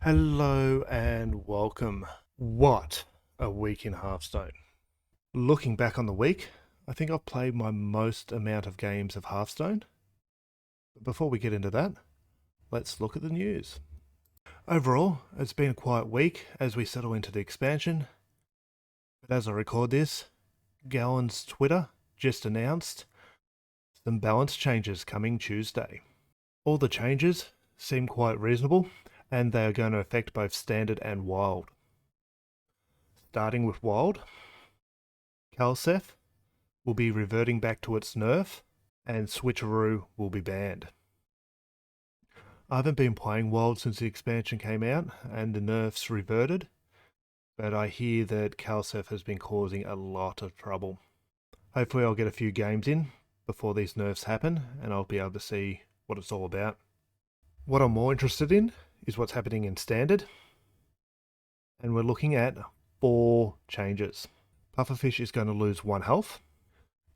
Hello and welcome. What a week in Hearthstone. Looking back on the week, I think I've played my most amount of games of Hearthstone. But before we get into that, let's look at the news. Overall, it's been a quiet week as we settle into the expansion. But as I record this, Gallon's Twitter just announced some balance changes coming Tuesday. All the changes seem quite reasonable, and they are going to affect both Standard and Wild. Starting with Wild, Kalseth will be reverting back to its nerf, and Switcheroo will be banned. I haven't been playing Wild since the expansion came out, and the nerfs reverted, but I hear that Kalseth has been causing a lot of trouble. Hopefully I'll get a few games in before these nerfs happen, and I'll be able to see what it's all about. What I'm more interested in is what's happening in Standard, and we're looking at 4 changes. Pufferfish is going to lose 1 health.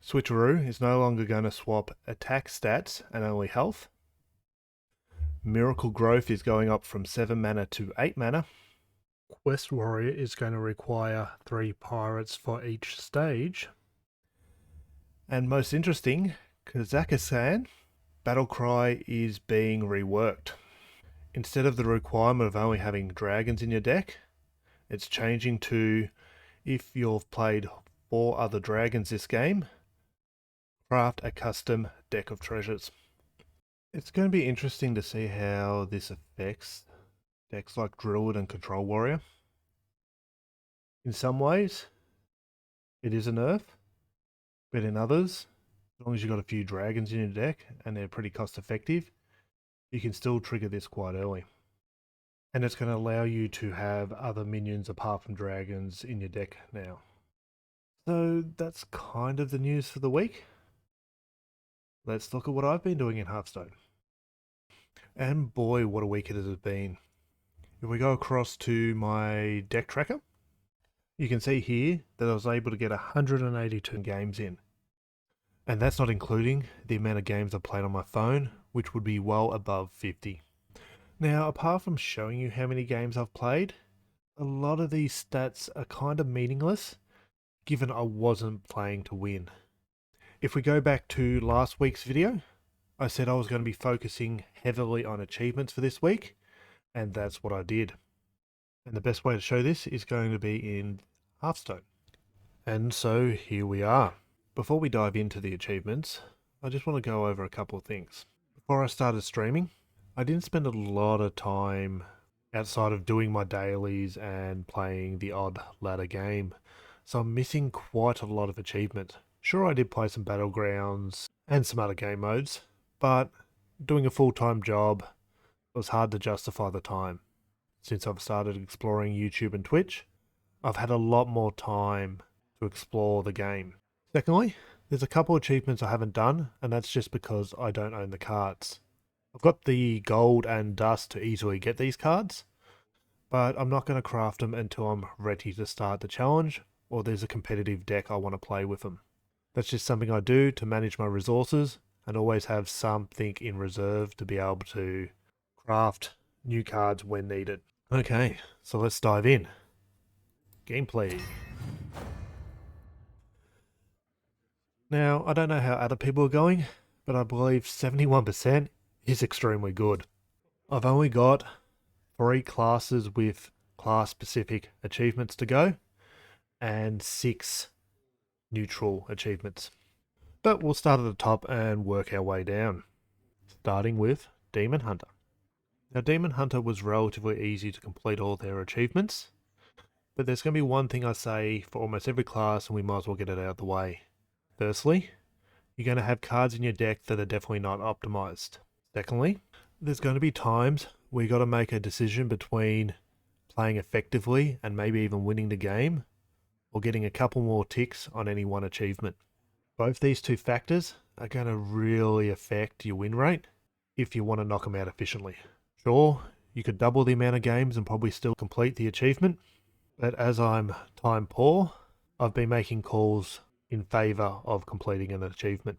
Switcheroo is no longer going to swap attack stats and only health. Miracle Growth is going up from 7 mana to 8 mana. Quest Warrior is going to require 3 pirates for each stage. And most interesting, Kazakhstan, Battlecry is being reworked. Instead of the requirement of only having dragons in your deck, it's changing to, if you've played 4 other dragons this game, craft a custom deck of treasures. It's going to be interesting to see how this affects decks like Druid and Control Warrior. In some ways, it is a nerf, but in others, as long as you've got a few dragons in your deck and they're pretty cost effective, you can still trigger this quite early. And it's going to allow you to have other minions apart from dragons in your deck now. So that's kind of the news for the week. Let's look at what I've been doing in Hearthstone. And boy, what a week it has been. If we go across to my deck tracker, you can see here that I was able to get 182 games in. And that's not including the amount of games I played on my phone, which would be well above 50. Now, apart from showing you how many games I've played, a lot of these stats are kind of meaningless, given I wasn't playing to win. If we go back to last week's video, I said I was going to be focusing heavily on achievements for this week, and that's what I did. And the best way to show this is going to be in Hearthstone. And so here we are. Before we dive into the achievements, I just want to go over a couple of things. Before I started streaming, I didn't spend a lot of time outside of doing my dailies and playing the odd ladder game, so I'm missing quite a lot of achievement. Sure, I did play some Battlegrounds and some other game modes, but doing a full-time job, it was hard to justify the time. Since I've started exploring YouTube and Twitch, I've had a lot more time to explore the game. Secondly, there's a couple achievements I haven't done, and that's just because I don't own the cards. I've got the gold and dust to easily get these cards, but I'm not going to craft them until I'm ready to start the challenge, or there's a competitive deck I want to play with them. That's just something I do to manage my resources, and always have something in reserve to be able to craft new cards when needed. Okay, so let's dive in. Gameplay. Now, I don't know how other people are going, but I believe 71% is extremely good. I've only got 3 classes with class-specific achievements to go, and 6 neutral achievements. But we'll start at the top and work our way down, starting with Demon Hunter. Now, Demon Hunter was relatively easy to complete all their achievements, but there's going to be one thing I say for almost every class, and we might as well get it out of the way. Firstly, you're going to have cards in your deck that are definitely not optimized. Secondly, there's going to be times where you got to make a decision between playing effectively and maybe even winning the game, or getting a couple more ticks on any one achievement. Both these 2 factors are going to really affect your win rate if you want to knock them out efficiently. Sure, you could double the amount of games and probably still complete the achievement, but as I'm time poor, I've been making calls in favour of completing an achievement.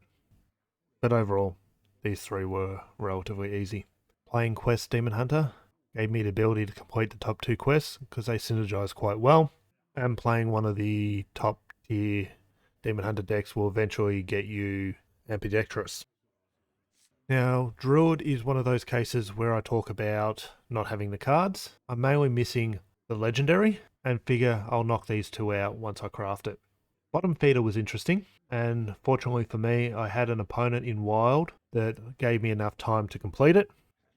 But overall, these 3 were relatively easy. Playing Quest Demon Hunter gave me the ability to complete the top 2 quests because they synergize quite well. And playing one of the top tier Demon Hunter decks will eventually get you ambidextrous. Now, Druid is one of those cases where I talk about not having the cards. I'm mainly missing the legendary and figure I'll knock these 2 out once I craft it. Bottom feeder was interesting, and fortunately for me, I had an opponent in Wild that gave me enough time to complete it.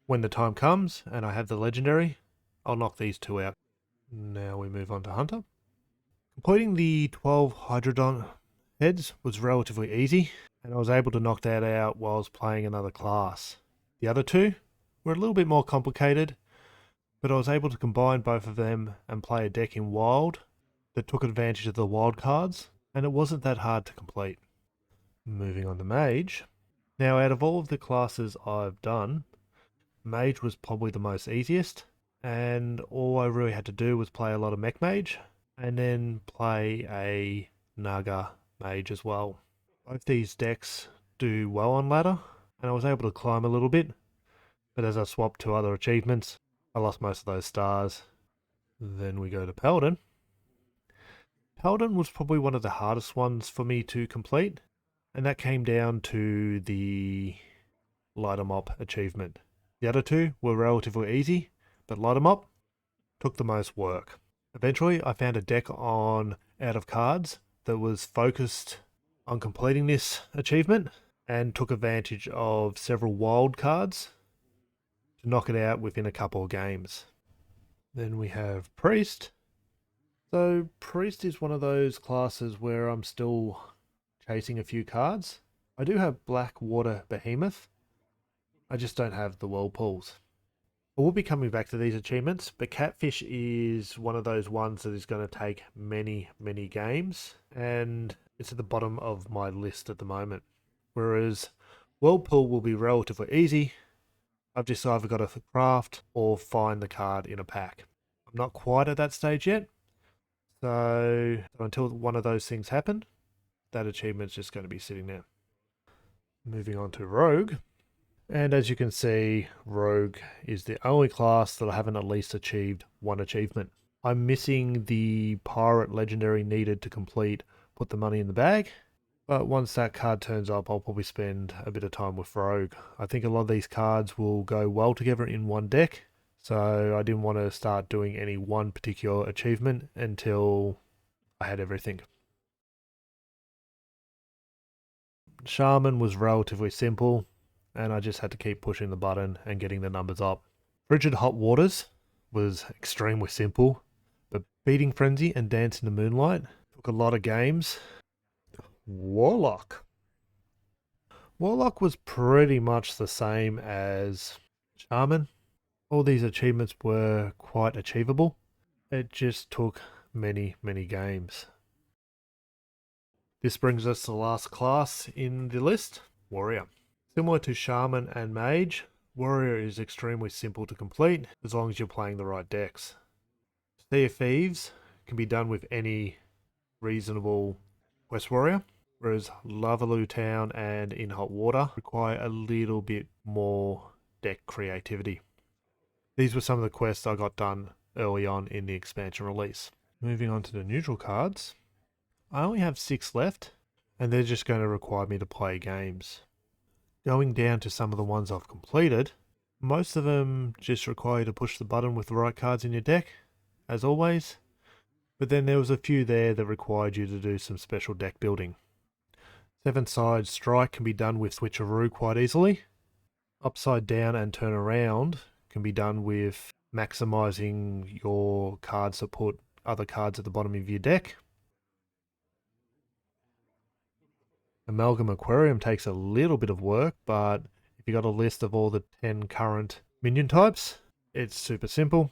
When the time comes and I have the legendary, I'll knock these 2 out. Now we move on to Hunter. Completing the 12 Hydrodon heads was relatively easy, and I was able to knock that out while I was playing another class. The other 2 were a little bit more complicated, but I was able to combine both of them and play a deck in Wild that took advantage of the wild cards, and it wasn't that hard to complete. Moving on to Mage. Now, out of all of the classes I've done, Mage was probably the most easiest, and all I really had to do was play a lot of Mech Mage, and then play a Naga Mage as well. Both these decks do well on ladder, and I was able to climb a little bit, but as I swapped to other achievements, I lost most of those stars. Then we go to Paladin. Paladin was probably one of the hardest ones for me to complete, and that came down to the Light 'em Up achievement. The other 2 were relatively easy, but Light 'em Up took the most work. Eventually, I found a deck on Out of Cards that was focused on completing this achievement and took advantage of several wild cards to knock it out within a couple of games. Then we have Priest. So Priest is one of those classes where I'm still chasing a few cards. I do have Blackwater Behemoth. I just don't have the Whirlpools. I will be coming back to these achievements, but Catfish is one of those ones that is going to take many, many games, and it's at the bottom of my list at the moment. Whereas Whirlpool will be relatively easy. I've just either got to craft or find the card in a pack. I'm not quite at that stage yet, so until one of those things happen, that achievement's just going to be sitting there. Moving on to Rogue. And as you can see, Rogue is the only class that I haven't at least achieved one achievement. I'm missing the Pirate Legendary needed to complete Put the Money in the Bag, but once that card turns up, I'll probably spend a bit of time with Rogue. I think a lot of these cards will go well together in one deck, so I didn't want to start doing any one particular achievement until I had everything. Shaman was relatively simple, and I just had to keep pushing the button and getting the numbers up. Frigid Hot Waters was extremely simple, but Beating Frenzy and Dance in the Moonlight took a lot of games. Warlock. Warlock was pretty much the same as Shaman. All these achievements were quite achievable. It just took many, many games. This brings us to the last class in the list, Warrior. Similar to Shaman and Mage, Warrior is extremely simple to complete as long as you're playing the right decks. Sea of Thieves can be done with any reasonable Quest Warrior, whereas Lavaloo Town and In Hot Water require a little bit more deck creativity. These were some of the quests I got done early on in the expansion release. Moving on to the neutral cards, I only have 6 left, and they're just going to require me to play games. Going down to some of the ones I've completed, most of them just require you to push the button with the right cards in your deck, as always, but then there was a few there that required you to do some special deck building. 7-side strike can be done with Switcheroo quite easily. Upside down and turn around can be done with maximizing your cards that put other cards at the bottom of your deck. Amalgam Aquarium takes a little bit of work, but if you got a list of all the 10 current minion types, it's super simple,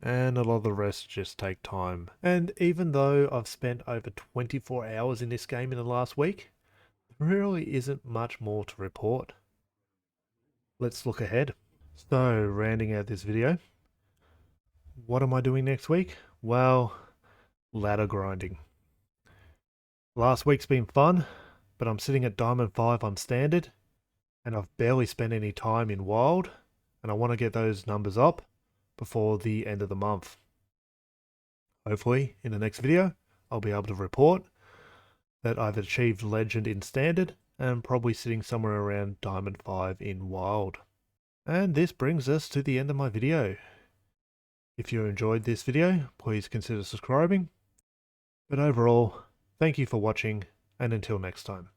and a lot of the rest just take time. And even though I've spent over 24 hours in this game in the last week, there really isn't much more to report. Let's look ahead. So, rounding out this video, what am I doing next week? Well, ladder grinding. Last week's been fun, but I'm sitting at Diamond 5 on Standard, and I've barely spent any time in Wild, and I want to get those numbers up before the end of the month. Hopefully, in the next video, I'll be able to report that I've achieved Legend in Standard and probably sitting somewhere around Diamond 5 in Wild. And this brings us to the end of my video. If you enjoyed this video, please consider subscribing. But overall, thank you for watching, and until next time.